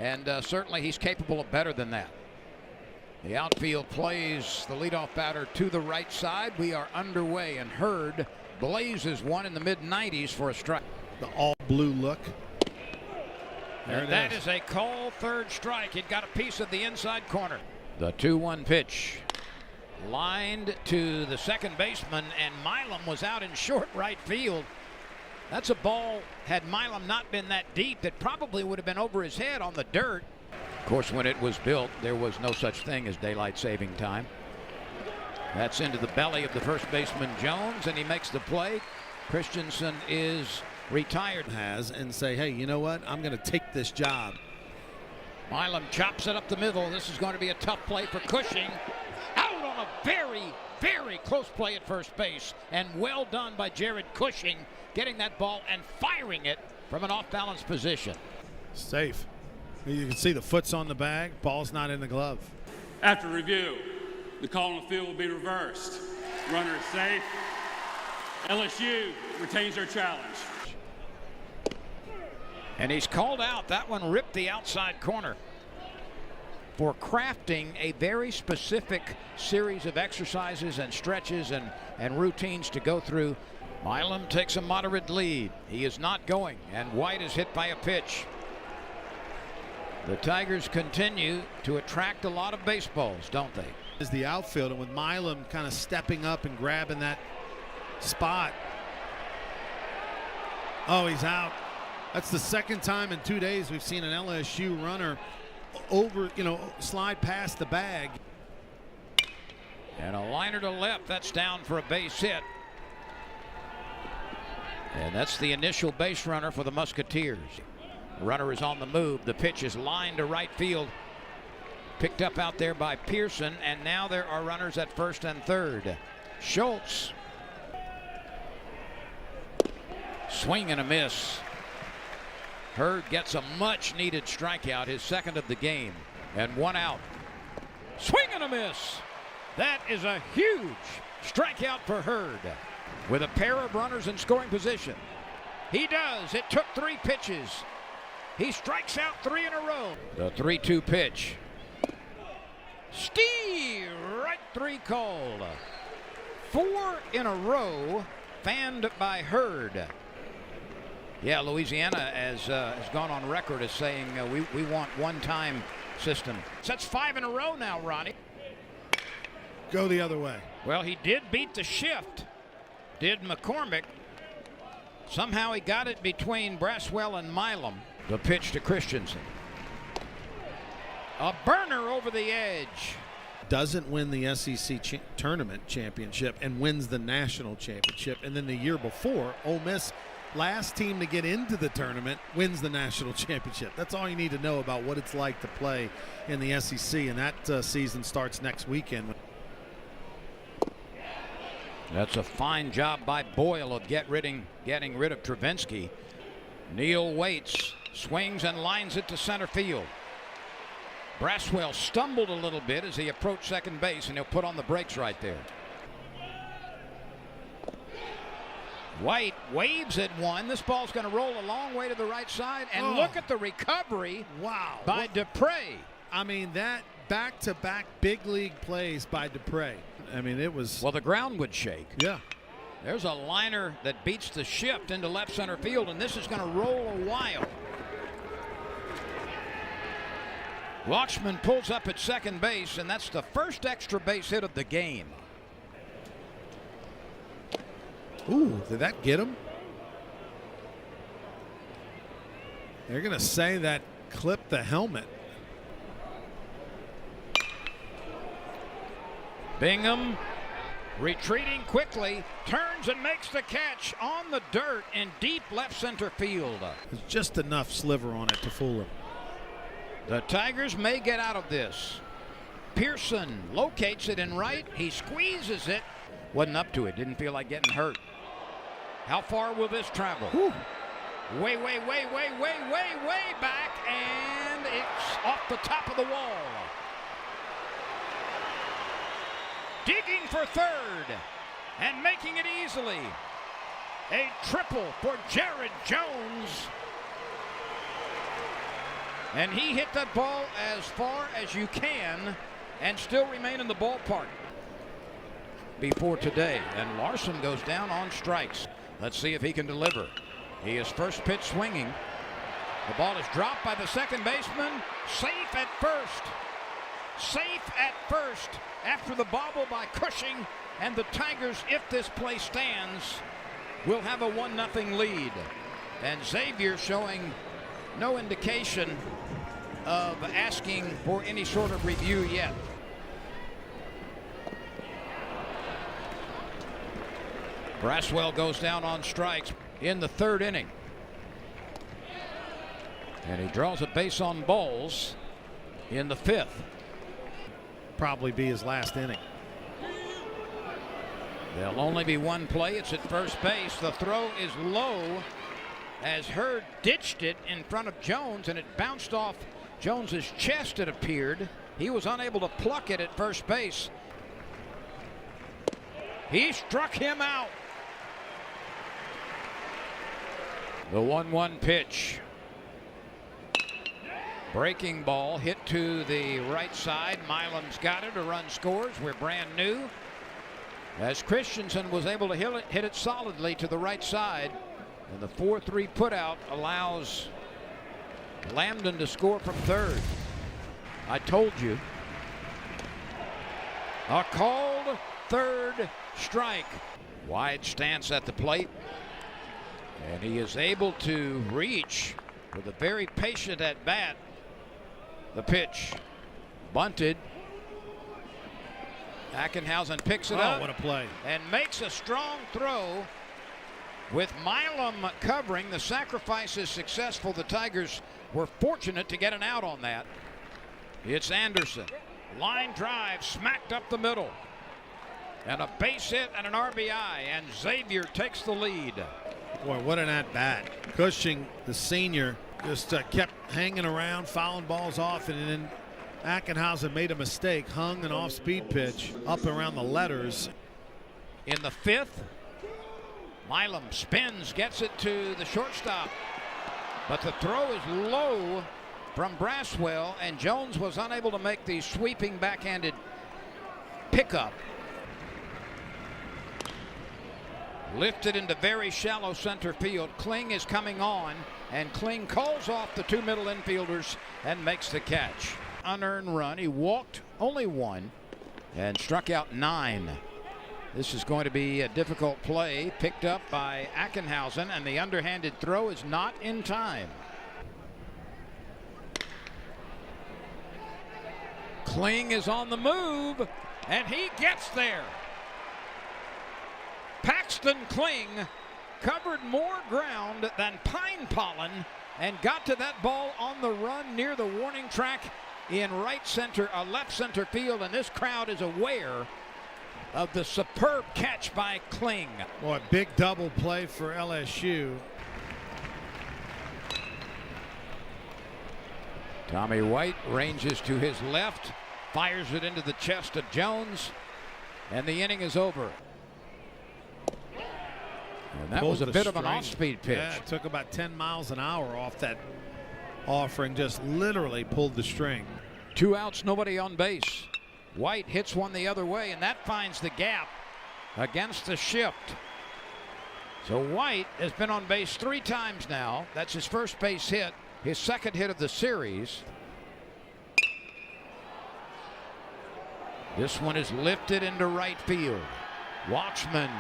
and certainly he's capable of better than that. The outfield plays the leadoff batter to the right side. We are underway, and Hurd blazes one in the mid-90s for a strike. The all-blue look. And that is a called third strike. It got a piece of the inside corner. The 2-1 pitch. Lined to the second baseman, and Milam was out in short right field. That's a ball, had Milam not been that deep, it probably would have been over his head on the dirt. Of course, when it was built, there was no such thing as daylight saving time. That's into the belly of the first baseman, Jones, and he makes the play. Christensen is retired. And say, hey, you know what? I'm going to take this job. Milam chops it up the middle. This is going to be a tough play for Cushing. Out on a very, very close play at first base. And well done by Jared Cushing, getting that ball and firing it from an off-balance position. Safe. You can see the foot's on the bag. Ball's not in the glove. After review, the call on the field will be reversed. Runner is safe. LSU retains their challenge. And he's called out. That one ripped the outside corner. For crafting a very specific series of exercises and stretches and routines to go through. Milam takes a moderate lead. He is not going, and White is hit by a pitch. The Tigers continue to attract a lot of baseballs, don't they? Is the outfield, and with Milam kind of stepping up and grabbing that spot. Oh, he's out. That's the second time in 2 days we've seen an LSU runner over, slide past the bag. And a liner to left. That's down for a base hit. And that's the initial base runner for the Musketeers. Runner is on the move. The pitch is lined to right field. Picked up out there by Pearson, and now there are runners at first and third. Schultz. Swing and a miss. Hurd gets a much needed strikeout, his second of the game, and one out. Swing and a miss. That is a huge strikeout for Hurd with a pair of runners in scoring position. He does. It took 3 pitches. He strikes out 3 in a row. The 3-2 pitch. Right 3 called. 4 in a row fanned by Hurd. Yeah, Louisiana has gone on record as saying we want one-time system. So that's 5 in a row now, Ronnie. Go the other way. Well, he did beat the shift, did McCormick. Somehow he got it between Braswell and Milam. The pitch to Christensen. A burner over the edge. Doesn't win the SEC tournament championship and wins the national championship. And then the year before, Ole Miss, last team to get into the tournament, wins the national championship. That's all you need to know about what it's like to play in the SEC, and that season starts next weekend. That's a fine job by Boyle of getting rid of Travinsky. Neal waits, swings and lines it to center field. Braswell stumbled a little bit as he approached second base, and he'll put on the brakes right there. White waves at one. This ball's going to roll a long way to the right side, and look at the recovery. Wow. By Dupre. I mean, that back-to-back big league plays by Dupre. I mean, it was... Well, the ground would shake. Yeah. There's a liner that beats the shift into left center field, and this is going to roll a while. Walshman pulls up at second base, and that's the first extra base hit of the game. Ooh, did that get him? They're going to say that clipped the helmet. Bingham retreating quickly, turns and makes the catch on the dirt in deep left center field. There's just enough sliver on it to fool him. The Tigers may get out of this. Pearson locates it in right. He squeezes it. Wasn't up to it. Didn't feel like getting hurt. How far will this travel? Whew. Way back, and it's off the top of the wall. Digging for third and making it easily. A triple for Jared Jones. And he hit that ball as far as you can and still remain in the ballpark before today. And Larson goes down on strikes. Let's see if he can deliver. He is first pitch swinging. The ball is dropped by the second baseman. Safe at first. Safe at first after the bobble by Cushing. And the Tigers, if this play stands, will have a 1-0 lead. And Xavier showing no indication of asking for any sort of review yet. Braswell goes down on strikes in the third inning. And he draws a base on balls in the fifth. Probably be his last inning. There'll only be one play. It's at first base. The throw is low as Hurd ditched it in front of Jones, and it bounced off Jones's chest, it appeared. He was unable to pluck it at first base. He struck him out. The 1-1 pitch. Breaking ball hit to the right side. Milam's got it. A run scores. We're brand new. As Christensen was able to hit it solidly to the right side. And the 4-3 putout allows Lambden to score from third. I told you. A called third strike. Wide stance at the plate. And he is able to reach with a very patient at bat. The pitch bunted. Ackenhausen picks it up. What a play. And makes a strong throw with Milam covering. The sacrifice is successful. The Tigers were fortunate to get an out on that. It's Anderson. Line drive smacked up the middle. And a base hit and an RBI. And Xavier takes the lead. Boy, what an at-bat. Cushing, the senior, just kept hanging around, fouling balls off, and then Ackenhausen made a mistake, hung an off-speed pitch up around the letters. In the fifth, Milam spins, gets it to the shortstop, but the throw is low from Braswell, and Jones was unable to make the sweeping backhanded pickup. Lifted into very shallow center field. Kling is coming on, and Kling calls off the two middle infielders and makes the catch. Unearned run. He walked only one and struck out 9. This is going to be a difficult play, picked up by Ackenhausen, and the underhanded throw is not in time. Kling is on the move, and he gets there. Paxton Kling covered more ground than Pine Pollen and got to that ball on the run near the warning track in right center, left center field, and this crowd is aware of the superb catch by Kling. Boy, big double play for LSU. Tommy White ranges to his left, fires it into the chest of Jones, and the inning is over. And that was a bit of an off-speed pitch. Yeah, it took about 10 miles an hour off that offering, just literally pulled the string. 2 outs, nobody on base. White hits one the other way, and that finds the gap against the shift. So White has been on base 3 times now. That's his first base hit, his second hit of the series. This one is lifted into right field. Watchman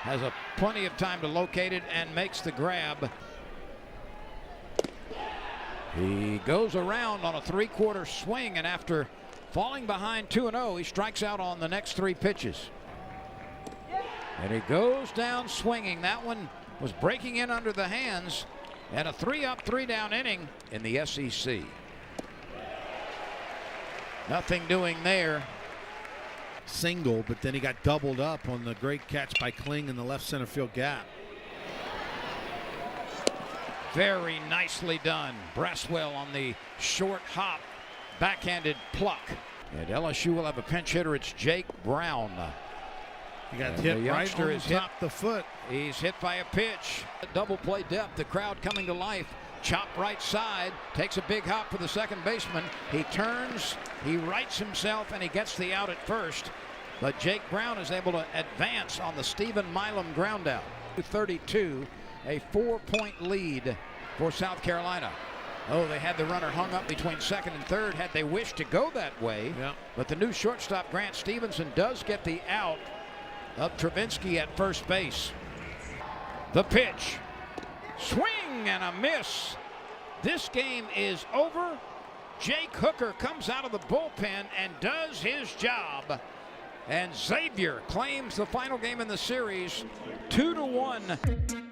has plenty of time to locate it and makes the grab. He goes around on a 3/4 swing, and after falling behind 2-0, he strikes out on the next 3 pitches. And he goes down swinging. That one was breaking in under the hands, and a 3-up, 3-down inning in the SEC. Nothing doing there. Single, but then he got doubled up on the great catch by Kling in the left center field gap. Very nicely done. Braswell on the short hop, backhanded pluck. And LSU will have a pinch hitter. It's Jake Brown. He got hit right on top the foot. He's hit by a pitch. Double play depth. The crowd coming to life Chop right side, takes a big hop for the second baseman. He turns, he rights himself, and he gets the out at first. But Jake Brown is able to advance on the Stephen Milam ground out. 32, a 4-point lead for South Carolina. Oh, they had the runner hung up between second and third had they wished to go that way. Yeah. But the new shortstop, Grant Stevenson, does get the out of Travinsky at first base. The pitch. Swing and a miss. This game is over. Jake Hooker comes out of the bullpen and does his job. And Xavier claims the final game in the series 2-1.